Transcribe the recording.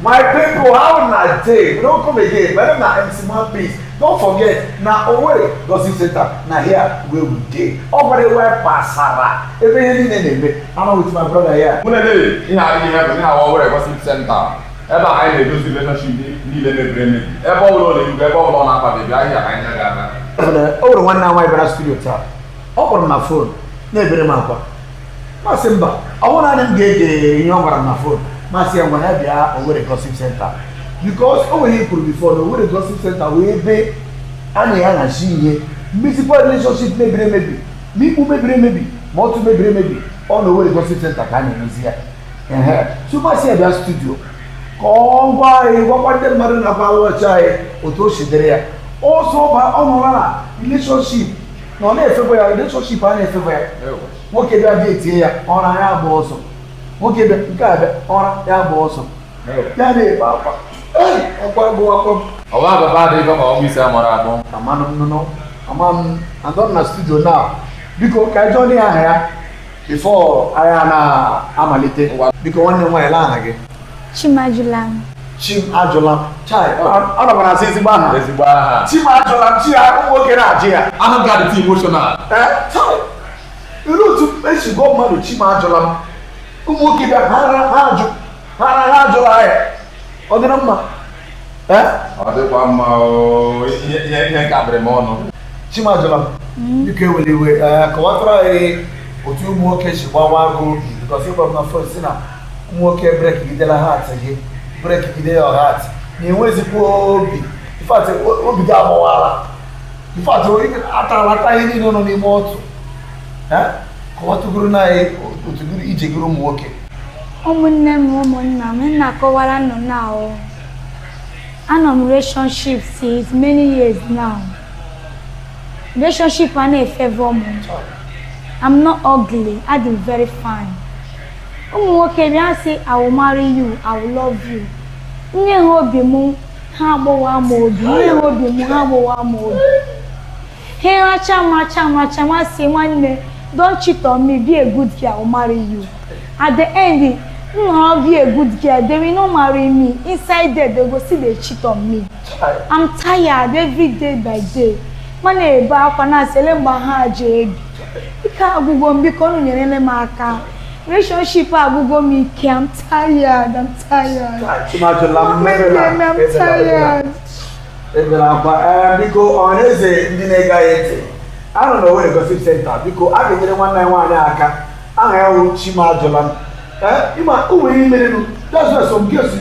My people, how na day? We don't come again. But na MC Man Peace. Don't forget, na Owerri Gossip Center. Na here we will day. Over where Pasara. Everything in the I'm with my brother here. When they in Owerri Gossip Center. Eba I do relationship ni le breme. Eba wo lo le eba wo lo na pa be bia here kan ga. Over one now my brother studio tap. Open my phone. Na ebere ma kwa. Masimba. I want them get the number on my phone. Masi I'm gonna be Owerri Gossip Center. Because Owerri could before the Owerri Gossip Center we be and ya she here. Municipal relationship maybe. Me maybe. More to maybe. On the Owerri Gossip Center can you see here. So Masi at the studio. Come by what the marina power chai otoshi there. Also by honor relationship. No everywhere relationship and everywhere. What can that be here on our boss? What can that on our boss? Yeah, Papa. Hey, I'm going to go up. I want to buy the office. I'm not in the studio now. Because I joined here before I am a little. Because one day I learn again. Chimajulam. Chimajulam. Chai. I don't want to say Zibaha. Chimajulam. I'm working out here. I don't got it emotional. Chai. You know to make you go mad with Chimajulam. Working at Harajulam. On the number. Ode kwa ma ye kabremono. Chimajulam. You can really Kawatra otu mo ke shi wawa go because you from na first na mo ke break the heart again. Break the heart. Ni wezi ko obi. In fact obi da mo wala. In fact o even ata hini no ni moto. Kawatu guru na otu guru ije guru mo ke. Omunna me na kowara no now. I'm relationship since many years now. Relationship and a favor me. I'm not ugly. I do very fine. Okay, I say I will marry you. I will love you. Nye hobi mu habo wa mobi. Nye hobi mu habo wa mobi. Hey, chama say one day, don't cheat on me. Be a good girl. I will marry you. At the end, no, be a good girl. They will not marry me. Inside there, they go see they cheat on me. I'm tired every day by day. Mane ba kwa na selemba ha je. Ika agugo mbi kono nyene maka. Relationship agugo mi ke. I'm tired. I'm tired. I'm tired. Because honestly, ndinega yete. I don't know where the Gossip Center because I get 191 aka. I have Chimajulam. You might that's why some girls